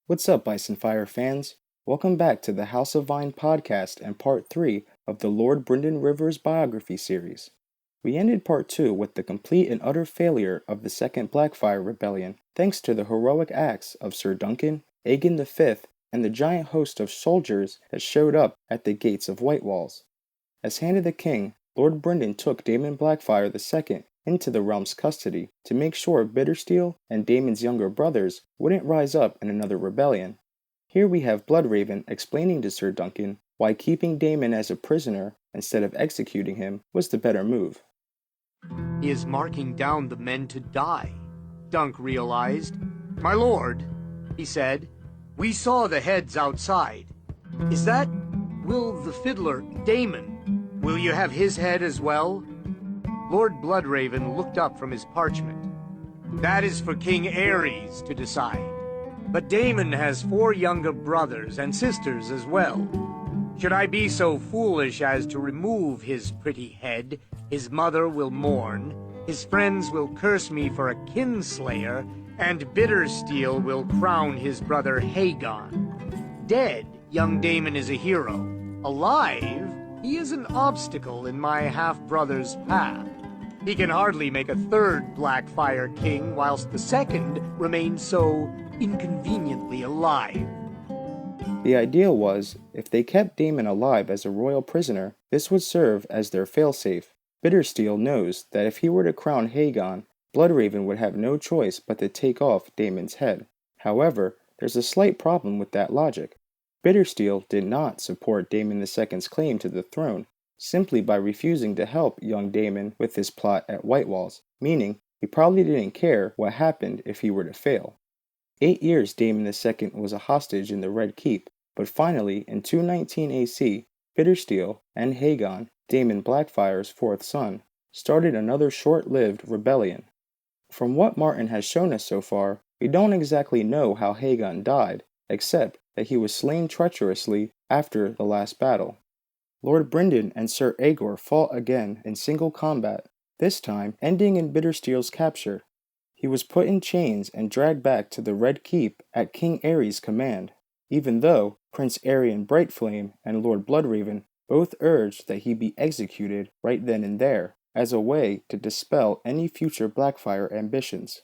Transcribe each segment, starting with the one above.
What's up, Fire fans? Welcome back to the House of Vine podcast and part 3 of the Lord Brynden Rivers biography series. We ended part 2 with the complete and utter failure of the Second Blackfyre Rebellion, thanks to the heroic acts of Sir Duncan, Aegon V, and the giant host of soldiers that showed up at the gates of Whitewalls. As Hand of the King, Lord Brynden took Daemon Blackfyre II into the realm's custody to make sure Bittersteel and Daemon's younger brothers wouldn't rise up in another rebellion. Here we have Bloodraven explaining to Sir Duncan why keeping Daemon as a prisoner instead of executing him was the better move. He is marking down the men to die, Dunk realized. "My lord," he said, "we saw the heads outside. Is that Will the fiddler, Daemon? Will you have his head as well?" Lord Bloodraven looked up from his parchment. "That is for King Aerys to decide. But Daemon has 4 younger brothers and sisters as well. Should I be so foolish as to remove his pretty head, his mother will mourn, his friends will curse me for a kinslayer, and Bittersteel will crown his brother Hagon. Dead, young Daemon is a hero. Alive, he is an obstacle in my half-brother's path. He can hardly make a 3rd Blackfyre king, whilst the 2nd remains so inconveniently alive." The idea was, if they kept Daemon alive as a royal prisoner, this would serve as their failsafe. Bittersteel knows that if he were to crown Hagon, Bloodraven would have no choice but to take off Daemon's head. However, there's a slight problem with that logic. Bittersteel did not support Daemon II's claim to the throne, simply by refusing to help young Daemon with his plot at Whitewalls, meaning he probably didn't care what happened if he were to fail. 8 years Daemon II was a hostage in the Red Keep, but finally, in 219 AC, Bittersteel and Hagon, Daemon Blackfyre's 4th son, started another short-lived rebellion. From what Martin has shown us so far, we don't exactly know how Hagon died, except that he was slain treacherously after the last battle. Lord Brynden and Sir Aegor fought again in single combat, this time ending in Bittersteel's capture. He was put in chains and dragged back to the Red Keep at King Aerys' command, even though Prince Aerion Brightflame and Lord Bloodraven both urged that he be executed right then and there, as a way to dispel any future Blackfyre ambitions.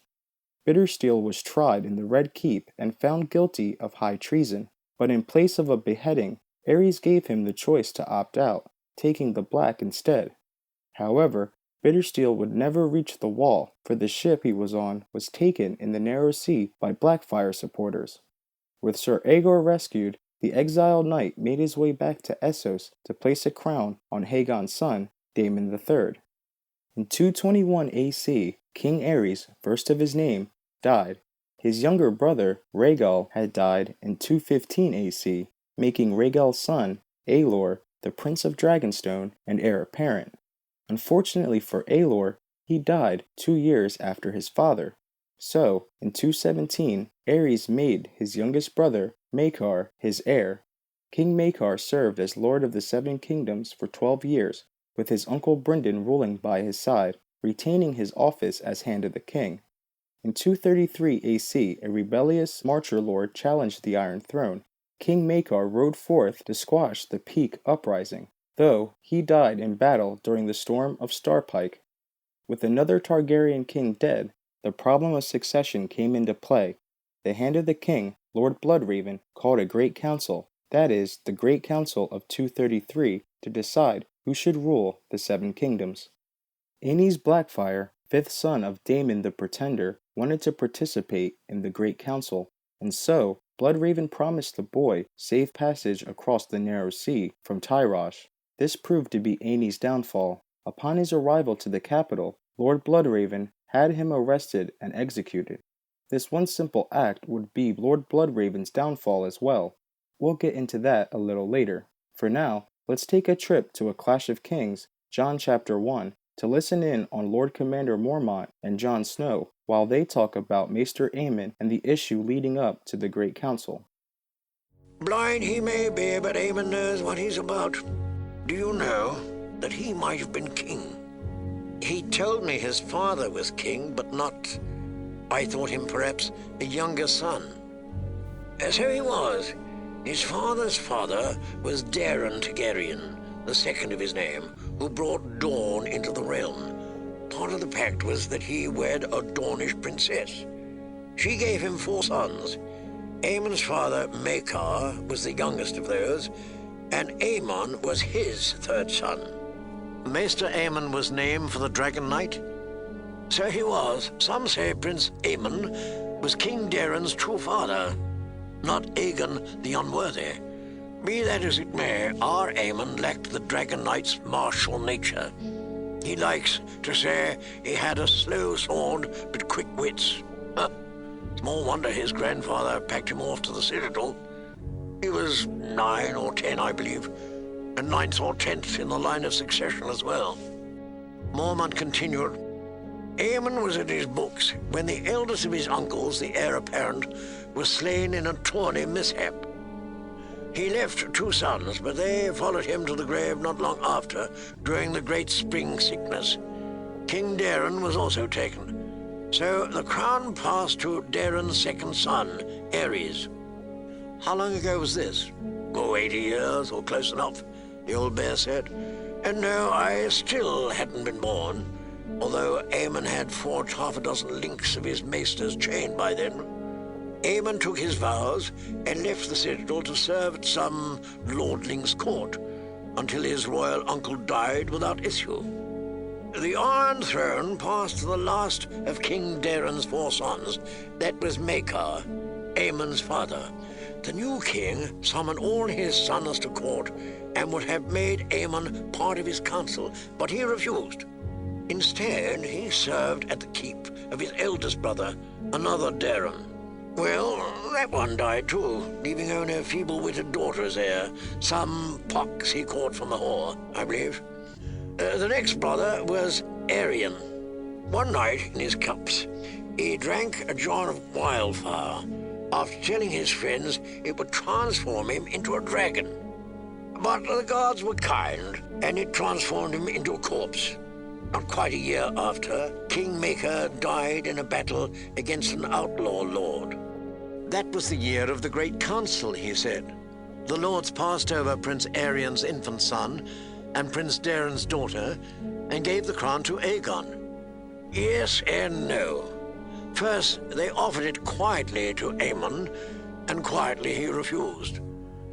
Bittersteel was tried in the Red Keep and found guilty of high treason, but in place of a beheading, Aerys gave him the choice to opt out, taking the Black instead. However, Bittersteel would never reach the wall, for the ship he was on was taken in the narrow sea by Blackfyre supporters. With Sir Aegor rescued, the exiled knight made his way back to Essos to place a crown on Hagon's son, Daemon III. In 221 AC, King Aerys, first of his name, died. His younger brother, Rhaegal, had died in 215 AC, making Rhaegal's son, Aelor, the Prince of Dragonstone and heir apparent. Unfortunately for Aelor, he died 2 years after his father. So, in 217, Aerys made his youngest brother, Maekar, his heir. King Maekar served as Lord of the 7 Kingdoms for 12 years, with his uncle Brynden ruling by his side, retaining his office as Hand of the King. In 233 AC, a rebellious Marcher Lord challenged the Iron Throne. King Maekar rode forth to squash the Peak Uprising, though he died in battle during the Storm of Starpike. With another Targaryen king dead, the problem of succession came into play. The Hand of the King, Lord Bloodraven, called a Great Council, that is, the Great Council of 233, to decide who should rule the 7 Kingdoms. Aenys Blackfyre, 5th son of Daemon the Pretender, wanted to participate in the Great Council, and so Bloodraven promised the boy safe passage across the narrow sea from Tyrosh. This proved to be Aenys' downfall. Upon his arrival to the capital, Lord Bloodraven had him arrested and executed. This one simple act would be Lord Bloodraven's downfall as well. We'll get into that a little later. For now, let's take a trip to A Clash of Kings, Jon chapter 1, to listen in on Lord Commander Mormont and Jon Snow while they talk about Maester Aemon and the issue leading up to the Great Council. Blind he may be, but Aemon knows what he's about. Do you know that he might have been king? He told me his father was king, but not... I thought him perhaps a younger son. So he was. His father's father was Daeron Targaryen, the second of his name, who brought Dawn into the realm. Part of the pact was that he wed a Dornish princess. She gave him 4 sons. Aemon's father, Maekar, was the youngest of those, and Aemon was his 3rd son. Maester Aemon was named for the Dragon Knight. So he was. Some say Prince Aemon was King Daeron's true father, not Aegon the Unworthy. Be that as it may, our Aemon lacked the Dragon Knight's martial nature. He likes to say he had a slow sword but quick wits. Small wonder his grandfather packed him off to the Citadel. He was 9 or 10, I believe, and 9th or 10th in the line of succession as well. Mormont continued. Aemon was at his books when the eldest of his uncles, the heir apparent, was slain in a tourney mishap. He left 2 sons, but they followed him to the grave not long after, during the great spring sickness. King Daeron was also taken. So the crown passed to Daeron's 2nd son, Aerys. How long ago was this? 80 years, or close enough, the old bear said. And no, I still hadn't been born, although Aemon had forged 6 links of his maester's chain by then. Aemon took his vows and left the Citadel to serve at some lordling's court, until his royal uncle died without issue. The Iron Throne passed to the last of King Daeron's 4 sons. That was Maekar, Aemon's father. The new king summoned all his sons to court and would have made Aemon part of his council, but he refused. Instead, he served at the keep of his eldest brother, another Daeron. Well, that one died too, leaving only a feeble-witted daughter as heir. Some pox he caught from the whore, I believe. The next brother was Aerion. One night, in his cups, he drank a jar of wildfire, after telling his friends it would transform him into a dragon. But the gods were kind, and it transformed him into a corpse. Not quite a year after, King Maekar died in a battle against an outlaw lord. That was the year of the Great Council, he said. The lords passed over Prince Aerion's infant son and Prince Daeron's daughter, and gave the crown to Aegon. Yes and no. First, they offered it quietly to Aemon, and quietly he refused.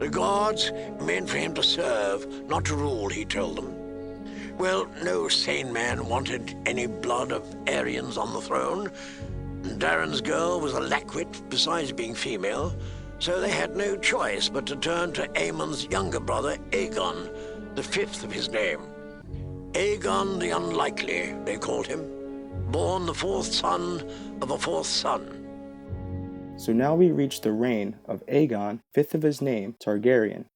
The gods meant for him to serve, not to rule, he told them. Well, no sane man wanted any blood of Aerion's on the throne. Daeron's girl was a lackwit, besides being female, so they had no choice but to turn to Aemon's younger brother, Aegon, the 5th of his name. Aegon the Unlikely, they called him, born the 4th son of a 4th son. So now we reach the reign of Aegon, 5th of his name, Targaryen.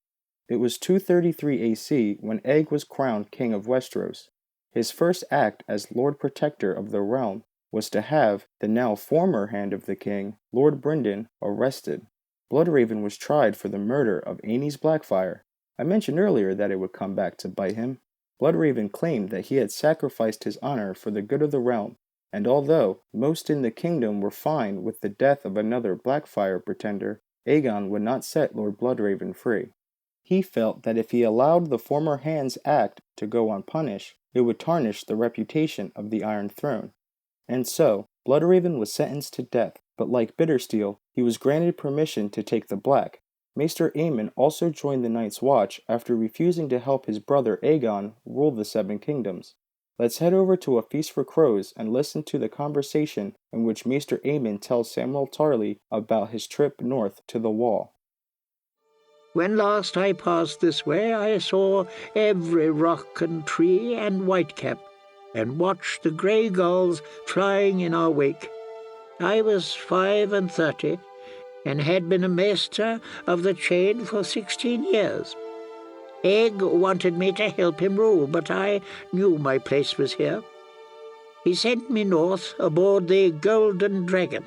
It was 233 AC when Aeg was crowned King of Westeros. His first act as Lord Protector of the realm was to have the now former Hand of the King, Lord Brynden, arrested. Bloodraven was tried for the murder of Aenys Blackfyre. I mentioned earlier that it would come back to bite him. Bloodraven claimed that he had sacrificed his honor for the good of the realm, and although most in the kingdom were fine with the death of another Blackfyre pretender, Aegon would not set Lord Bloodraven free. He felt that if he allowed the former Hand's act to go unpunished, it would tarnish the reputation of the Iron Throne. And so, Bloodraven was sentenced to death, but like Bittersteel, he was granted permission to take the Black. Maester Aemon also joined the Night's Watch after refusing to help his brother Aegon rule the 7 kingdoms. Let's head over to A Feast for Crows and listen to the conversation in which Maester Aemon tells Samwell Tarly about his trip north to the Wall. When last I passed this way, I saw every rock and tree and whitecap, and watched the grey gulls flying in our wake. I was 35, and had been a maester of the chain for 16 years. Aeg wanted me to help him rule, but I knew my place was here. He sent me north aboard the Golden Dragon,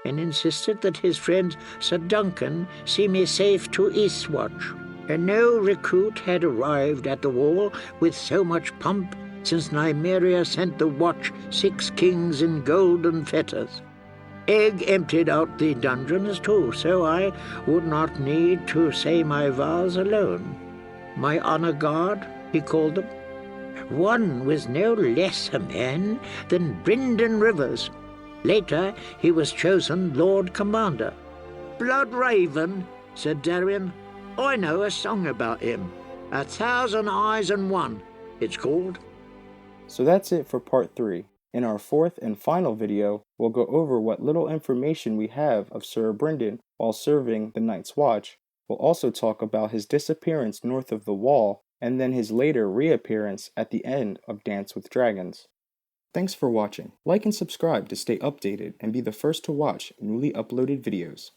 and insisted that his friend Sir Duncan see me safe to Eastwatch. And no recruit had arrived at the Wall with so much pomp since Nymeria sent the watch 6 kings in golden fetters. Egg emptied out the dungeons too, so I would not need to say my vows alone. My honor guard, he called them. One was no less a man than Brynden Rivers. Later he was chosen Lord Commander. Bloodraven, said Darien. I know a song about him. 1,000 Eyes and One, it's called. So that's it for part 3. In our 4th and final video, we'll go over what little information we have of Sir Brynden while serving the Night's Watch. We'll also talk about his disappearance north of the Wall, and then his later reappearance at the end of Dance with Dragons. Thanks for watching. Like and subscribe to stay updated and be the first to watch newly uploaded videos.